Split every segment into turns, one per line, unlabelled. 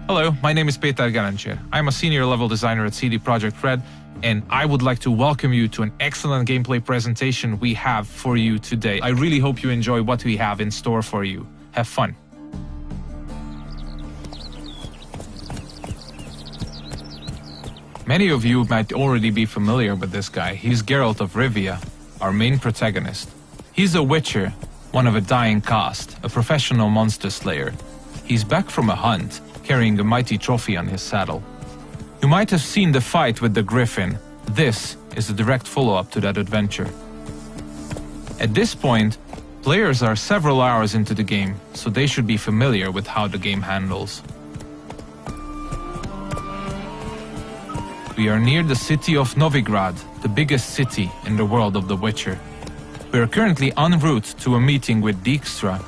Hello, my name is Peter Garancher. I'm a senior level designer at CD Projekt Red, and I would like to welcome you to an excellent gameplay presentation we have for you today. I really hope you enjoy what we have in store for you. Have fun. Many of you might already be familiar with this guy. He's Geralt of Rivia, our main protagonist. He's a witcher, one of a dying caste, a professional monster slayer. He's back from a hunt, carrying a mighty trophy on his saddle. You might have seen the fight with the griffin. This is a direct follow-up to that adventure. At this point, players are several hours into the game, so they should be familiar with how the game handles. We are near the city of Novigrad, the biggest city in the world of The Witcher. We are currently en route to a meeting with Dijkstra.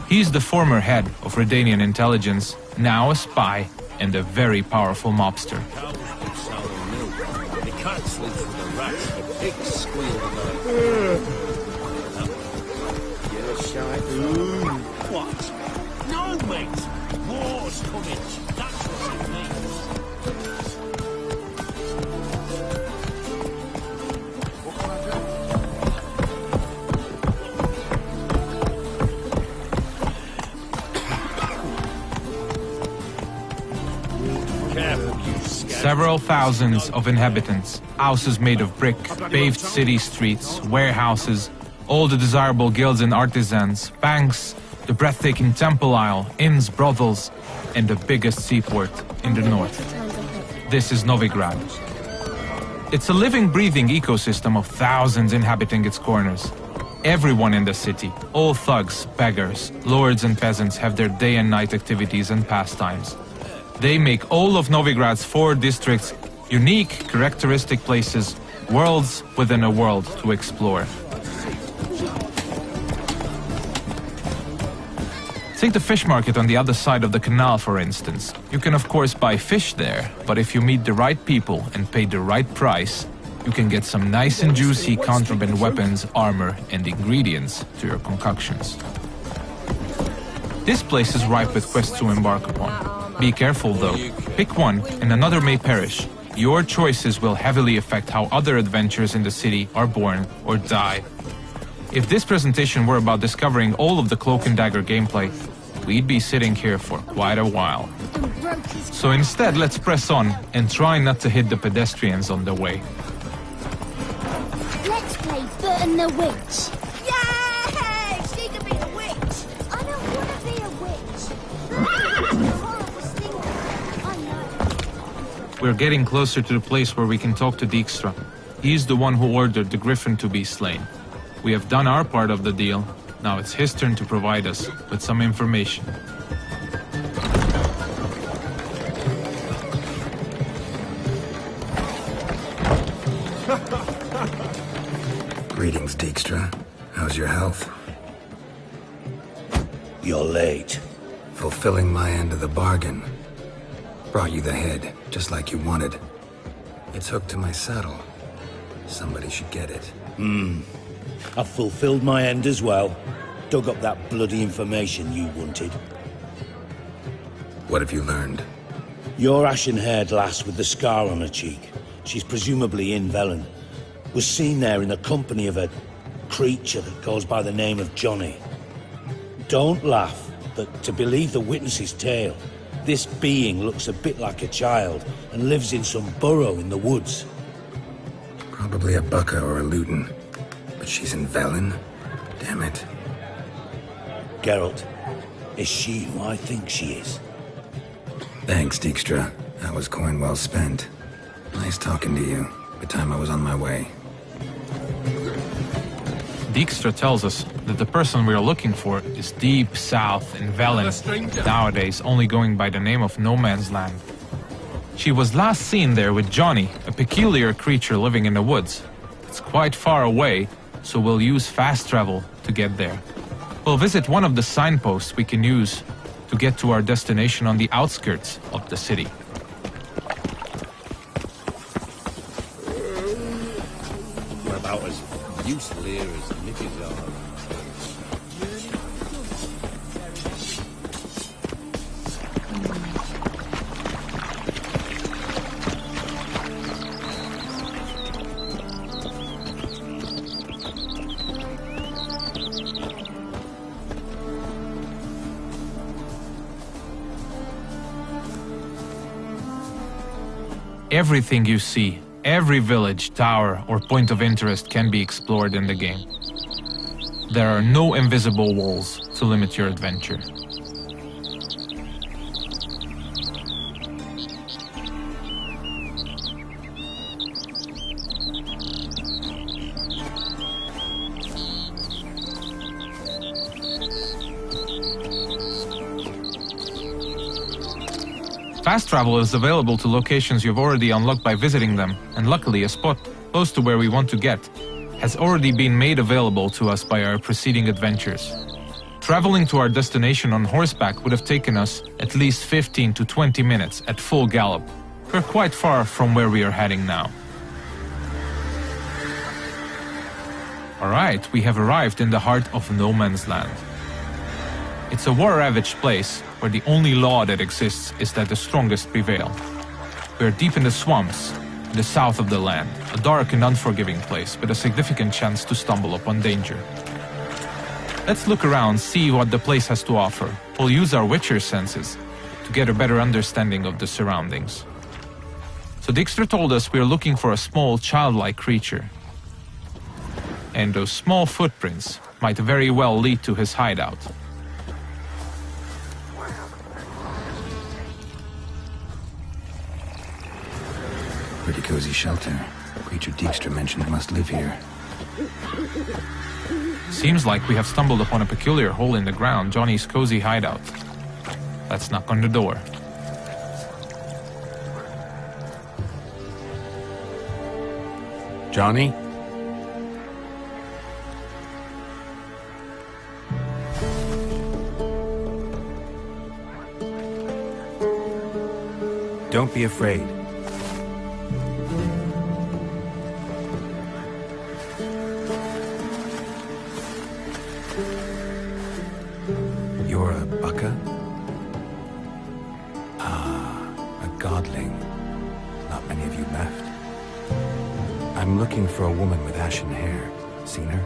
He's the former head of Redanian intelligence, now a spy and a very powerful mobster.
The cat sleeps with the rats, the pigs squeal tonight. You're shy. What? No, mate! War's coming. That's what it means.
Several thousands of inhabitants, houses made of brick, paved city streets, warehouses, all the desirable guilds and artisans, banks, the breathtaking temple isle, inns, brothels, and the biggest seaport in the north. This is Novigrad. It's a living, breathing ecosystem of thousands inhabiting its corners. Everyone in the city, all thugs, beggars, lords and peasants have their day and night activities and pastimes. They make all of Novigrad's 4 districts unique, characteristic places, worlds within a world to explore. Take the fish market on the other side of the canal, for instance. You can of course buy fish there, but if you meet the right people and pay the right price, you can get some nice and juicy contraband weapons, armor, and ingredients to your concoctions. This place is ripe with quests to embark upon. Be careful though, pick one and another may perish. Your choices will heavily affect how other adventures in the city are born or die. If this presentation were about discovering all of the Cloak and Dagger gameplay, we'd be sitting here for quite a while. So instead, let's press on and try not to hit the pedestrians on the way.
Let's play Foot and the Witch.
Yay! She can be a witch!
I don't want to be a witch. Horrible stinker. I know.
We're getting closer to the place where we can talk to Dijkstra. He's the one who ordered the griffin to be slain. We have done our part of the deal. Now it's his turn to provide us with some information.
Greetings, Dijkstra. How's your health?
You're late.
Fulfilling my end of the bargain. Brought you the head, just like you wanted. It's hooked to my saddle. Somebody should get it.
I've fulfilled my end as well. Dug up that bloody information you wanted.
What have you learned?
Your ashen-haired lass with the scar on her cheek, she's presumably in Velen, was seen there in the company of a creature that goes by the name of Johnny. Don't laugh, but to believe the witness's tale, this being looks a bit like a child and lives in some burrow in the woods.
Probably a Bucca or a Luton. But she's in Velen? Damn it.
Geralt, is she who I think she is?
Thanks, Dijkstra. That was coin well spent. Nice talking to you. The time I was on my way.
Dijkstra tells us that the person we are looking for is deep south in Velen, nowadays only going by the name of No Man's Land. She was last seen there with Johnny, a peculiar creature living in the woods. It's quite far away, so we'll use fast travel to get there. We'll visit one of the signposts we can use to get to our destination on the outskirts of the city.
We're about as useful here as midgets are.
Everything you see, every village, tower, or point of interest can be explored in the game. There are no invisible walls to limit your adventure. Fast travel is available to locations you've already unlocked by visiting them, and luckily a spot close to where we want to get has already been made available to us by our preceding adventures. Traveling to our destination on horseback would have taken us at least 15 to 20 minutes at full gallop. We're quite far from where we are heading now. Alright, we have arrived in the heart of no man's land. It's a war-ravaged place where the only law that exists is that the strongest prevail. We are deep in the swamps, in the south of the land, a dark and unforgiving place with a significant chance to stumble upon danger. Let's look around, see what the place has to offer. We'll use our Witcher senses to get a better understanding of the surroundings. So Dijkstra told us we are looking for a small, childlike creature. And those small footprints might very well lead to his hideout.
Pretty cozy shelter. The creature Dijkstra mentioned must live here.
Seems like we have stumbled upon a peculiar hole in the ground, Johnny's cozy hideout. Let's knock on the door.
Johnny? Don't be afraid. You're a bucka? Ah, a godling. Not many of you left. I'm looking for a woman with ashen hair. Seen her?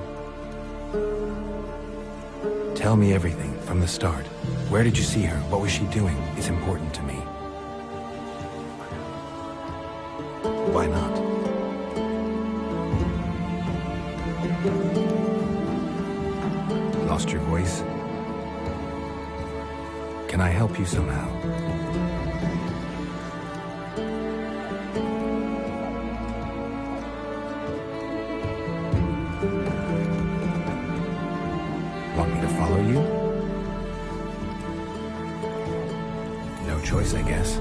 Tell me everything from the start. Where did you see her? What was she doing? It's important to me. Why not? Lost your voice? Can I help you somehow? Want me to follow you? No choice, I guess.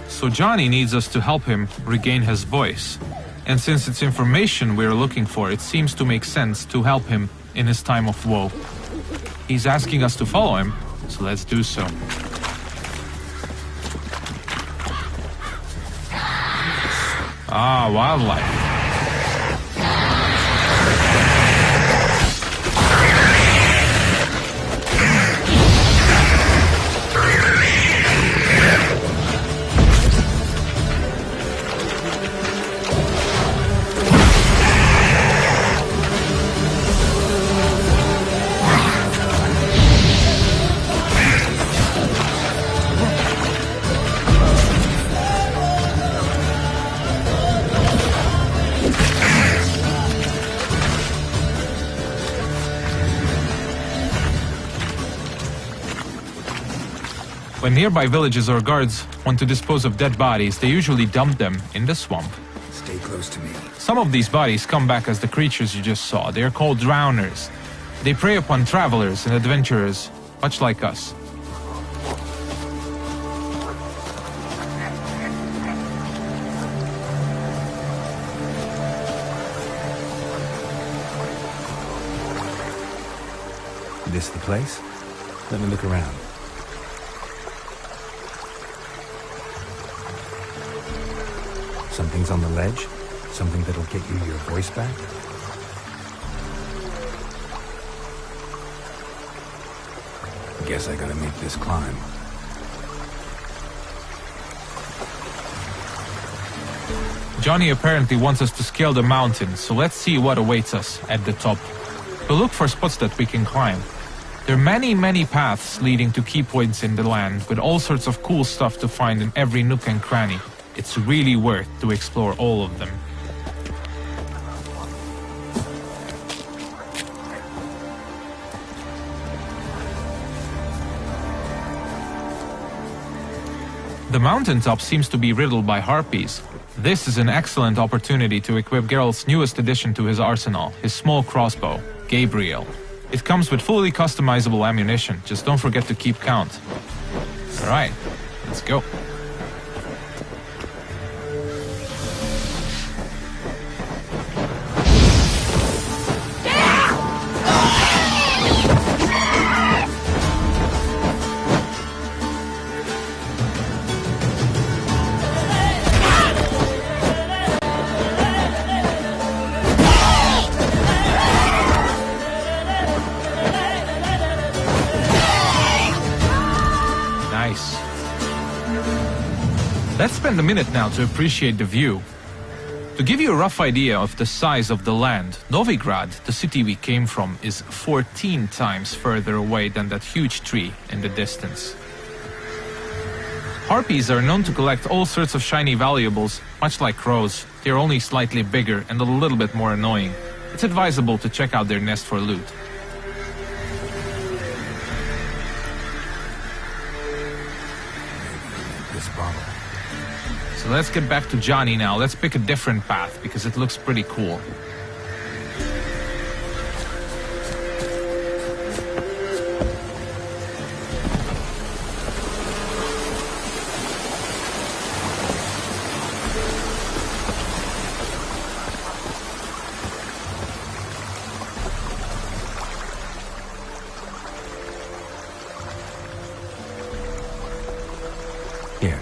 So Johnny needs us to help him regain his voice. And since it's information we're looking for, it seems to make sense to help him in his time of woe. He's asking us to follow him, so let's do so. Ah, wildlife. When nearby villages or guards want to dispose of dead bodies, they usually dump them in the swamp.
Stay close to me.
Some of these bodies come back as the creatures you just saw. They are called drowners. They prey upon travelers and adventurers, much like us.
This the place? Let me look around. Something's on the ledge? Something that'll get you your voice back? Guess I gotta make this climb.
Johnny apparently wants us to scale the mountain, so let's see what awaits us at the top. We'll look for spots that we can climb. There are many paths leading to key points in the land, with all sorts of cool stuff to find in every nook and cranny. It's really worth to explore all of them. The mountaintop seems to be riddled by harpies. This is an excellent opportunity to equip Geralt's newest addition to his arsenal, his small crossbow, Gabriel. It comes with fully customizable ammunition, just don't forget to keep count. Alright, let's go. Let's spend a minute now to appreciate the view. To give you a rough idea of the size of the land, Novigrad, the city we came from, is 14 times further away than that huge tree in the distance. Harpies are known to collect all sorts of shiny valuables, much like crows. They're only slightly bigger and a little bit more annoying. It's advisable to check out their nest for loot.
This bottle.
So let's get back to Johnny now. Let's pick a different path because it looks pretty cool.
Here.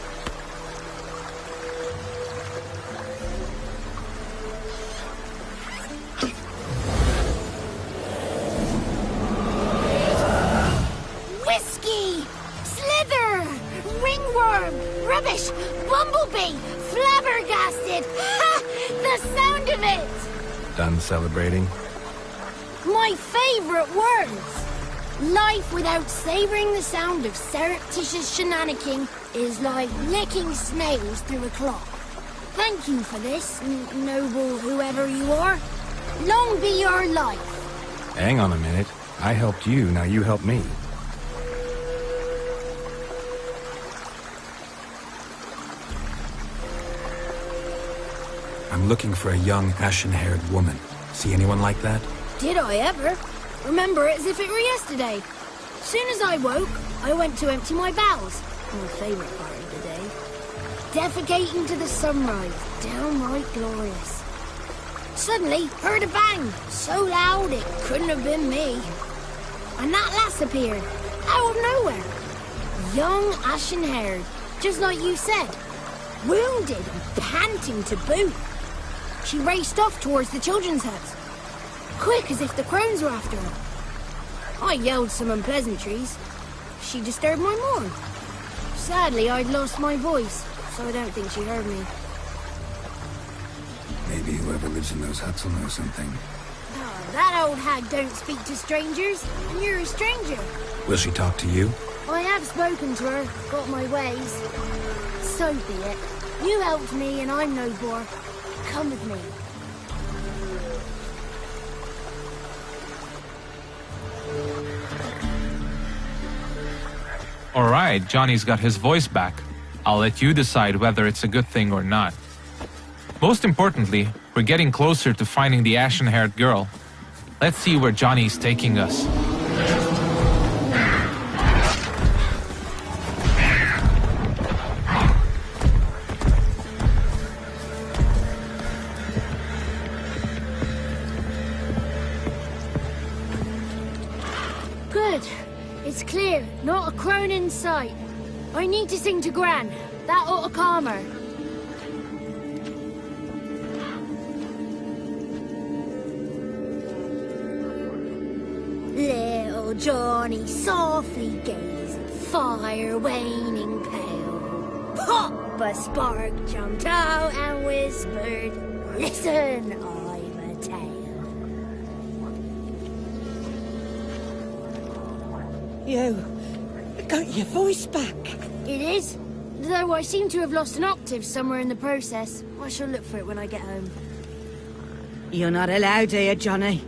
Whiskey! Slither! Ringworm! Rubbish! Bumblebee! Flabbergasted! Ha! The sound of it!
Done celebrating?
My favorite words! Life without savoring the sound of surreptitious shenanigans is like licking snails through a clock. Thank you for this, noble whoever you are. Long be your life.
Hang on a minute. I helped you, now you help me. I'm looking for a young, ashen-haired woman. See anyone like that?
Did I ever? Remember it as if it were yesterday. Soon as I woke, I went to empty my bowels. My favourite part of the day. Defecating to the sunrise. Downright glorious. Suddenly, heard a bang. So loud it couldn't have been me. And that lass appeared. Out of nowhere. Young, ashen-haired. Just like you said. Wounded and panting to boot. She raced off towards the children's house. Quick as if the crones were after her. I yelled some unpleasantries. She disturbed my morn. Sadly, I'd lost my voice, so I don't think she heard me.
Maybe whoever lives in those huts will know something.
Oh, that old hag don't speak to strangers, and you're a stranger.
Will she talk to you?
I have spoken to her, got my ways. So be it. You helped me, and I'm no bore. Come with me.
Alright, Johnny's got his voice back. I'll let you decide whether it's a good thing or not. Most importantly, we're getting closer to finding the ashen-haired girl. Let's see where Johnny's taking us.
Good. It's clear. Not a crone in sight. I need to sing to Gran. That ought to calm her. Little Johnny softly gazed at fire waning pale. Pop! A spark jumped out and whispered, "Listen, I'm a tale."
You got your voice back.
It is. Though I seem to have lost an octave somewhere in the process. I shall look for it when I get home.
You're not allowed here, Johnny.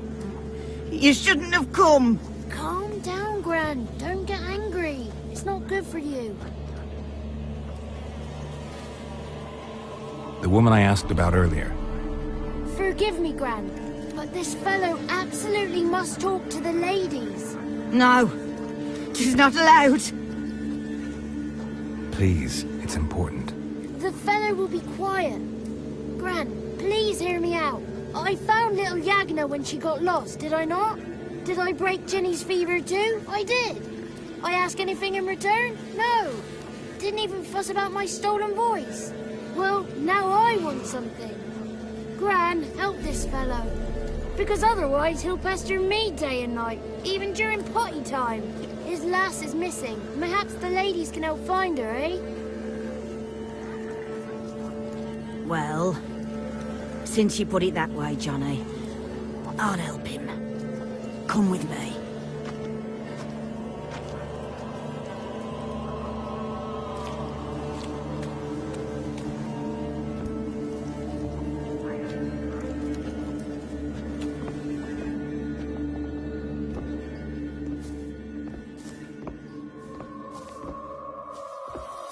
You shouldn't have come.
Calm down, Gran. Don't get angry. It's not good for you.
The woman I asked about earlier.
Forgive me, Gran, but this fellow absolutely must talk to the ladies.
No, she's not allowed.
Please, it's important.
The fellow will be quiet. Gran, please hear me out. I found little Yagna when she got lost, did I not? Did I break Jenny's fever too? I did. I ask anything in return? No. Didn't even fuss about my stolen voice. Well, now I want something. Gran, help this fellow. Because otherwise he'll pester me day and night, even during potty time. His lass is missing. Perhaps the ladies can help find her, eh?
Well, since you put it that way, Johnny, I'll help him. Come with me.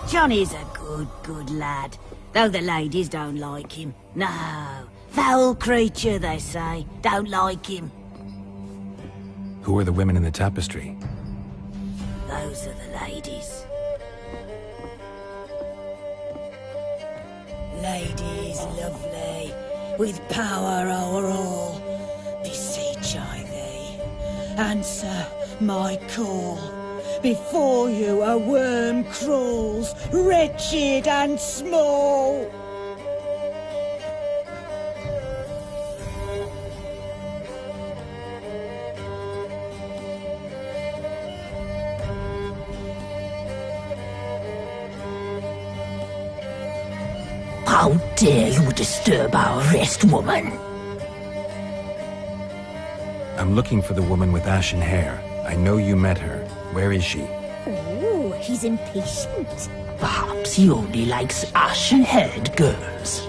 Johnny's a good lad, though the ladies don't like him. No, foul creature, they say. Don't like him.
Who are the women in the tapestry?
Those are the ladies. Ladies lovely, with power o'er all. Beseech I thee, answer my call. Before you a worm crawls, wretched and small.
How dare you disturb our rest, woman?
I'm looking for the woman with ashen hair. I know you met her. Where is she?
Oh, he's impatient. Perhaps he only likes ashen-haired girls.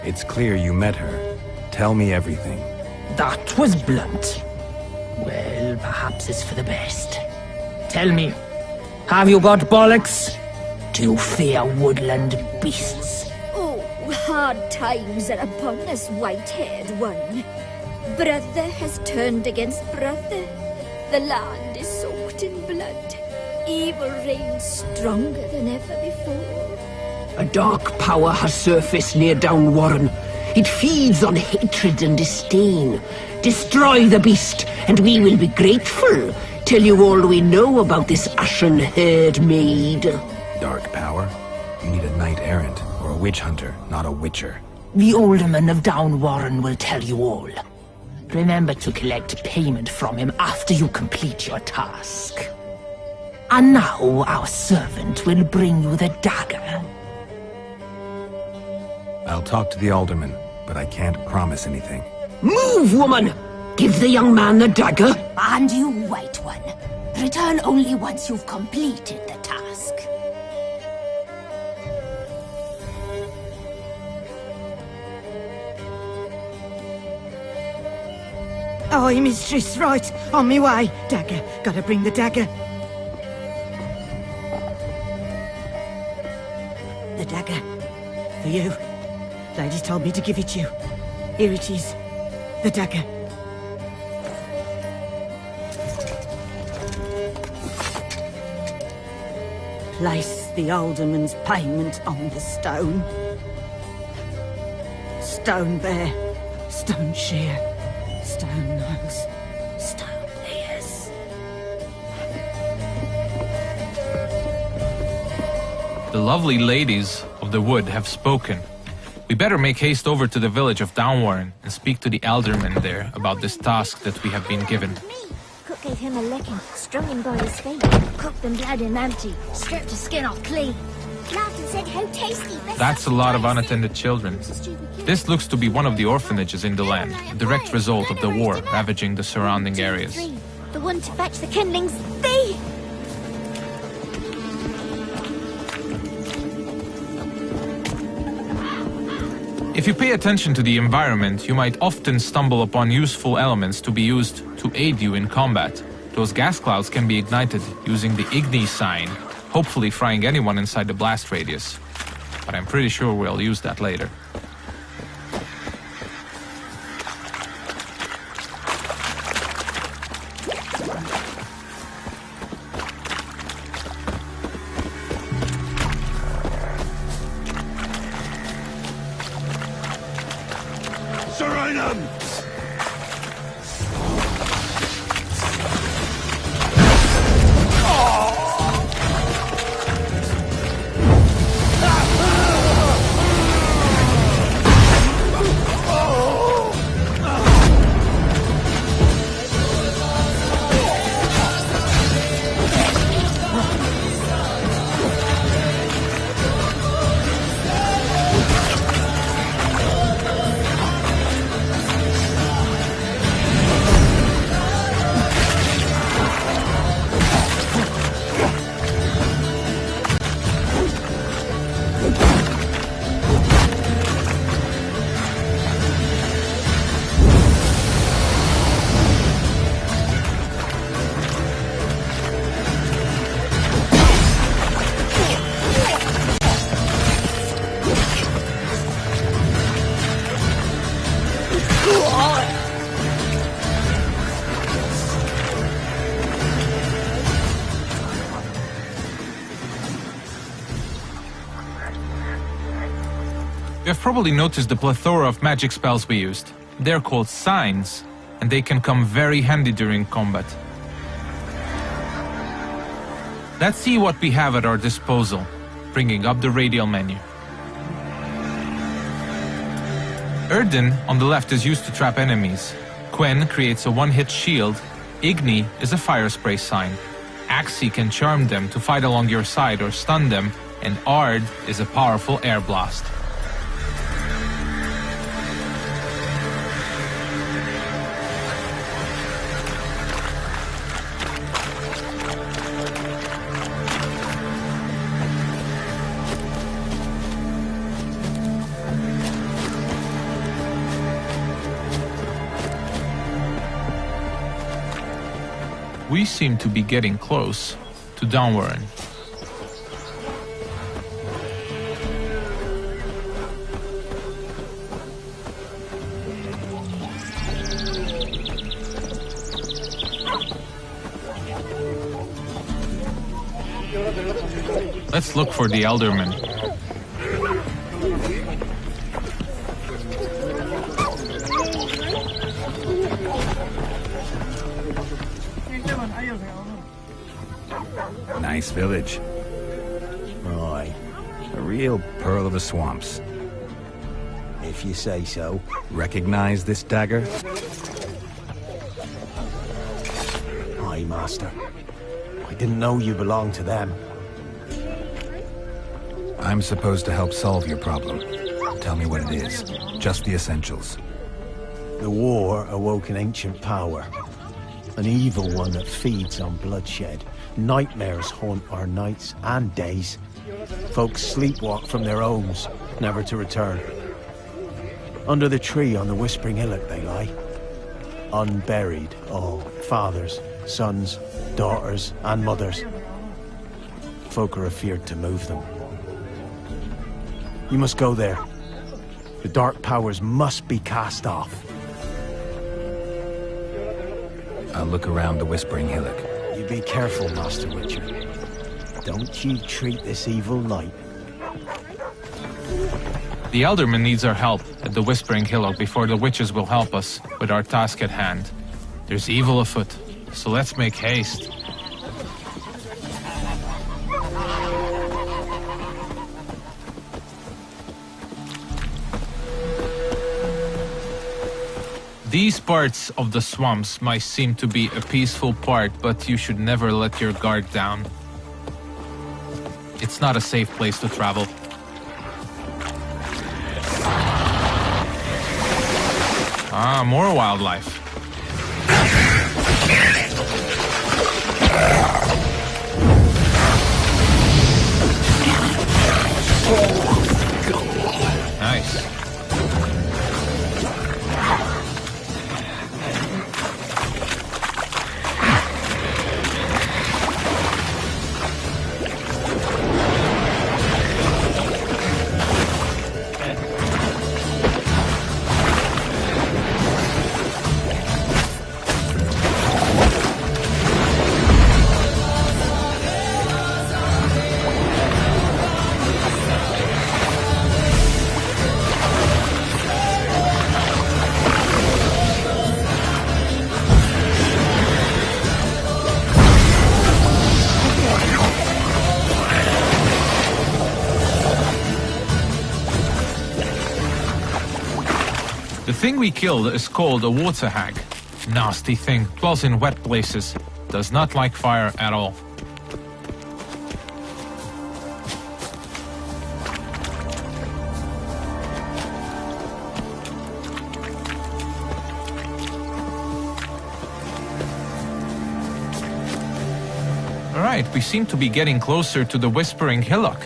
It's clear you met her. Tell me everything.
That was blunt. Well, perhaps it's for the best. Tell me, have you got bollocks? Do you fear woodland beasts?
Oh, hard times are upon us, white-haired one. Brother has turned against brother. The land is soaked in blood. Evil reigns stronger than ever before.
A dark power has surfaced near Downwarren. It feeds on hatred and disdain. Destroy the beast, and we will be grateful. Tell you all we know about this ashen-haired maid.
Dark power? You need a knight-errant, or a witch hunter, not a witcher.
The alderman of Downwarren will tell you all. Remember to collect payment from him after you complete your task. And now our servant will bring you the dagger.
I'll talk to the alderman, but I can't promise anything.
Move, woman! Give the young man the dagger.
And you, white one, return only once you've completed the task.
Aye, mistress, right. On me way. Dagger. Gotta bring the dagger. The dagger. For you. Lady told me to give it you. Here it is. The dagger. Place the alderman's payment on the stone. Stone there. Stone shear. Stone nose, stone ears.
The lovely ladies of the wood have spoken. We better make haste over to the village of Downwarren and speak to the alderman there about this task that we have been given.
Cook gave him a licking, strung him by his feet, cooked them blood and empty, stripped his skin off clean. Laughed and said how tasty.
That's a lot of unattended children. This looks to be one of the orphanages in the land, a direct result of the war ravaging the surrounding areas.
the one to fetch the kindlings. They...
If you pay attention to the environment, you might often stumble upon useful elements to be used to aid you in combat. Those gas clouds can be ignited using the Igni sign, hopefully frying anyone inside the blast radius. But I'm pretty sure we'll use that later. You have probably noticed the plethora of magic spells we used. They're called signs, and they can come very handy during combat. Let's see what we have at our disposal, bringing up the radial menu. Erdin on the left is used to trap enemies. Quen creates a one-hit shield. Igni is a fire spray sign. Axi can charm them to fight along your side or stun them, and Ard is a powerful air blast. We seem to be getting close to Downwarren. Let's look for the Elderman.
Nice village.
Right.
A real pearl of the swamps.
If you say so.
Recognize this dagger?
Aye, Master. I didn't know you belonged to them.
I'm supposed to help solve your problem. Tell me what it is. Just the essentials.
The war awoke an ancient power. An evil one that feeds on bloodshed. Nightmares haunt our nights and days. Folks sleepwalk from their homes, never to return. Under the tree on the Whispering Hillock they lie. Unburied, all. Fathers, sons, daughters, and mothers. Folk are afeared to move them. You must go there. The dark powers must be cast off.
I'll look around the Whispering Hillock.
You be careful, Master Witcher. Don't you treat this evil light.
The Elderman needs our help at the Whispering Hillock before the witches will help us with our task at hand. There's evil afoot, so let's make haste. These parts of the swamps might seem to be a peaceful part, but you should never let your guard down. It's not a safe place to travel. Ah, more wildlife. thing we killed is called a water hag. Nasty thing, dwells in wet places, does not like fire at all. Alright, we seem to be getting closer to the Whispering Hillock.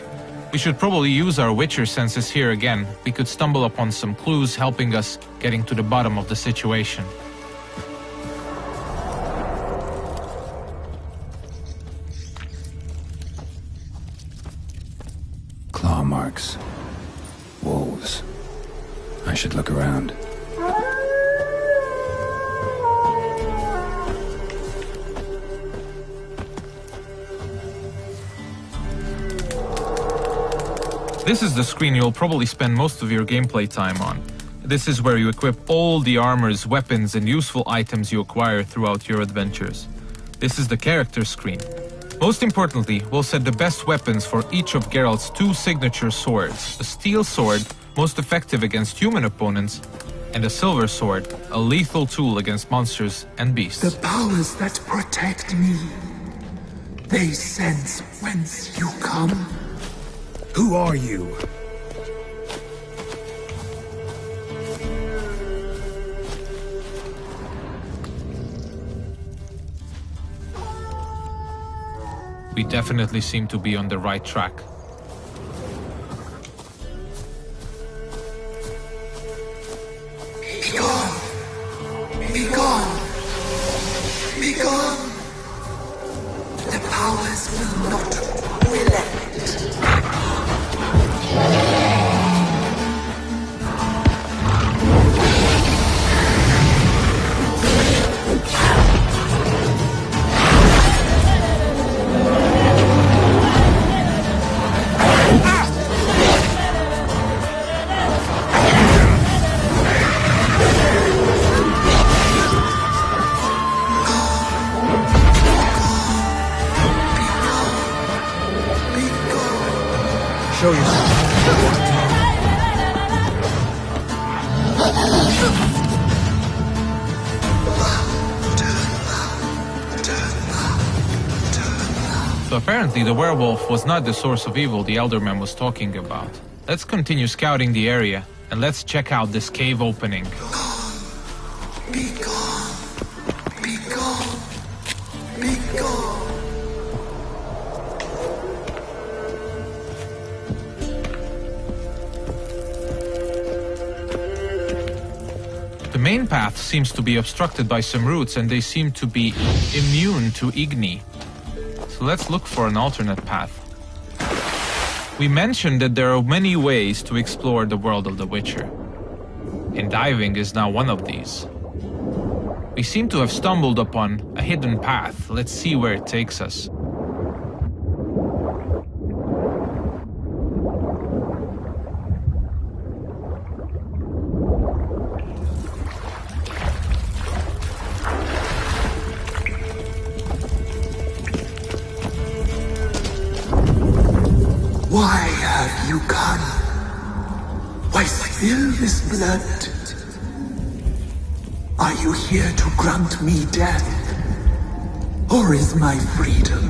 We should probably use our Witcher senses here again. We could stumble upon some clues helping us getting to the bottom of the situation.
Claw marks. Wolves. I should look around.
This is the screen you'll probably spend most of your gameplay time on. This is where you equip all the armors, weapons, and useful items you acquire throughout your adventures. This is the character screen. Most importantly, we'll set the best weapons for each of Geralt's 2 signature swords. A steel sword, most effective against human opponents, and a silver sword, a lethal tool against monsters and beasts.
The powers that protect me, they sense whence you come.
Who are you?
We definitely seem to be on the right track.
Be gone! Be gone! Be gone! The powers will not relent.
Show yourself.
So apparently the werewolf was not the source of evil the Elderman was talking about. Let's continue scouting the area, and let's check out this cave opening.
Be gone! Be gone! Be gone!
The main path seems to be obstructed by some roots, and they seem to be immune to Igni. So let's look for an alternate path. We mentioned that there are many ways to explore the world of The Witcher, and diving is now one of these. We seem to have stumbled upon a hidden path. Let's see where it takes us.
Why have you come? Why spill this blood? Are you here to grant me death? Or is my freedom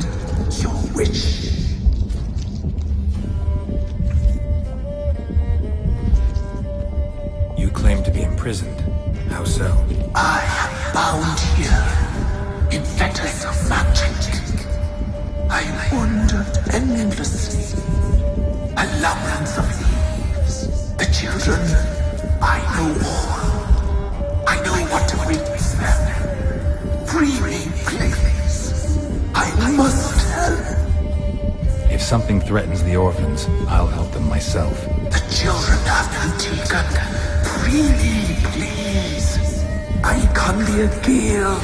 your wish?
You claim to be imprisoned. How so?
I am bound here in fetters of magic. I wandered endlessly, a labyrinth of leaves. The children, I know all. I know what awaits them. Free me, please. I must help.
If something threatens the orphans, I'll help them myself.
The children have been taken. Freely, please. I can be a gale,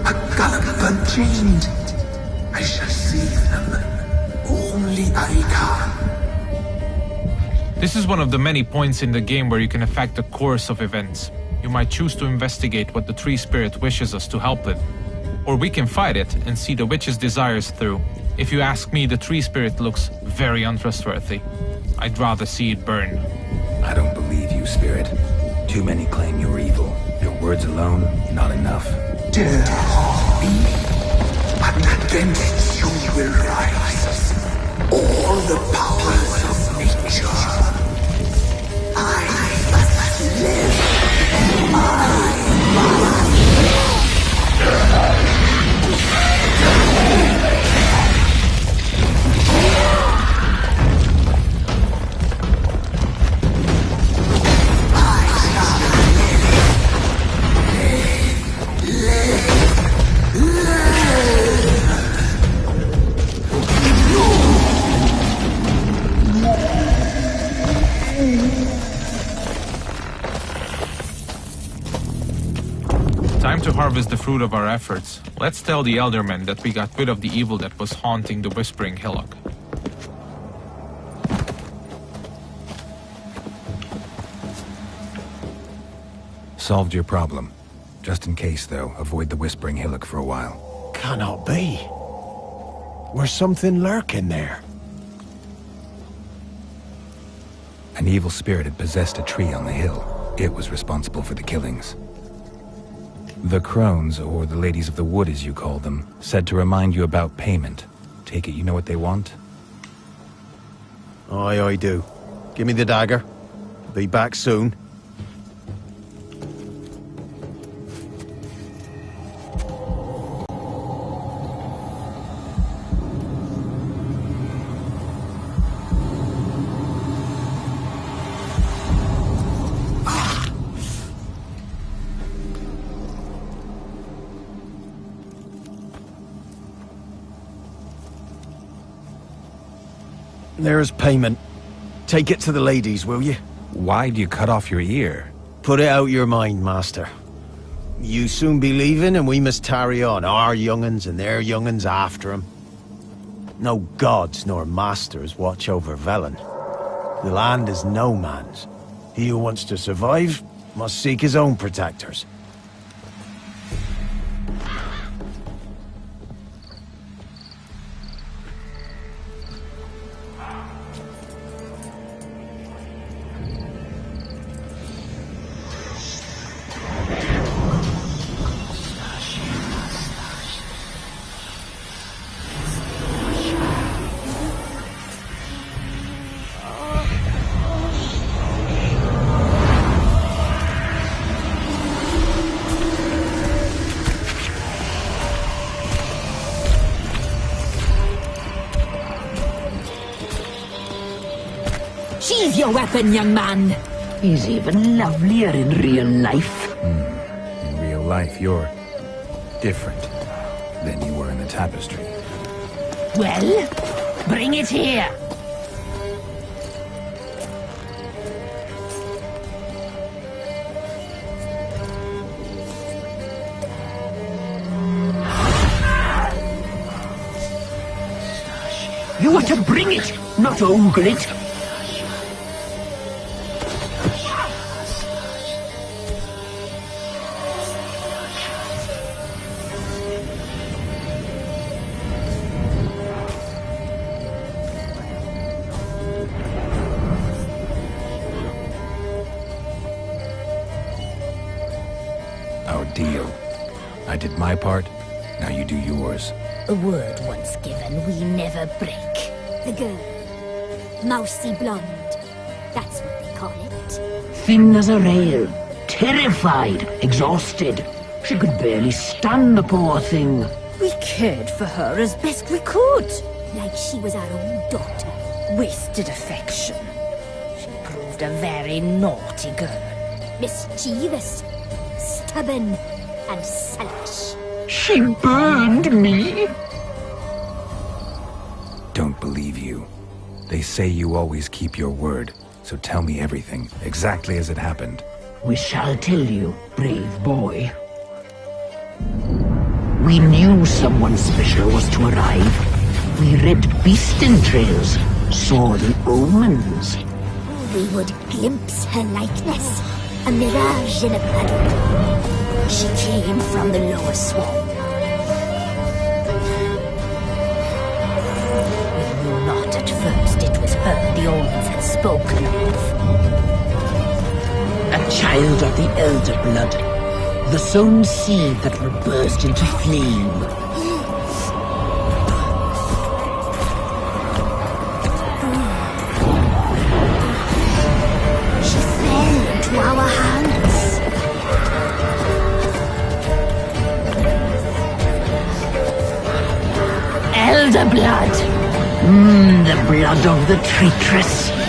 a gallop unchained. I shall save them. Only I can.
This is one of the many points in the game where you can affect the course of events. You might choose to investigate what the tree spirit wishes us to help with. Or we can fight it and see the witch's desires through. If you ask me, the tree spirit looks very untrustworthy. I'd rather see it burn.
I don't believe you, Spirit. Too many claim you're evil. Your words alone, not enough.
Dare harm me, but against you will rise all the powers of nature. I must live.
Time to harvest the fruit of our efforts. Let's tell the Eldermen that we got rid of the evil that was haunting the Whispering Hillock.
Solved your problem. Just in case, though, avoid the Whispering Hillock for a while.
Cannot be. There's something lurking there.
An evil spirit had possessed a tree on the hill. It was responsible for the killings. The crones, or the ladies of the wood as you call them, said to remind you about payment. Take it you know what they want?
Aye, I do. Give me the dagger. Be back soon. There's payment. Take it to the ladies, will you?
Why'd you cut off your ear?
Put it out your mind, master. You soon be leaving and we must tarry on, our young'uns and their young'uns after 'em. No gods nor masters watch over Velen. The land is no man's. He who wants to survive must seek his own protectors.
Sheathe your weapon, young man. He's even lovelier in real life.
In real life, you're different than you were in the tapestry.
Well, bring it here. You are to bring it, not ogle it.
Our deal. I did my part, now you do yours.
A word once given, we never break. The girl. Mousy blonde. That's what they call it.
Thin as a rail, terrified, exhausted. She could barely stand, the poor thing.
We cared for her as best we could. Like she was our own daughter. Wasted affection. She proved a very naughty girl. Mischievous, stubborn, and selfish.
She burned me.
Don't believe you. They say you always keep your word, so tell me everything, exactly as it happened.
We shall tell you, brave boy. We knew someone special was to arrive. We read beast entrails, saw the omens.
We would glimpse her likeness, a mirage in a puddle. She came from the lower swamp. We knew not at first it was her the omens had spoken of.
A child child of the Elder Blood, the sown seed that will burst into flame.
She fell into our hands.
Elder Blood! The blood of the traitress.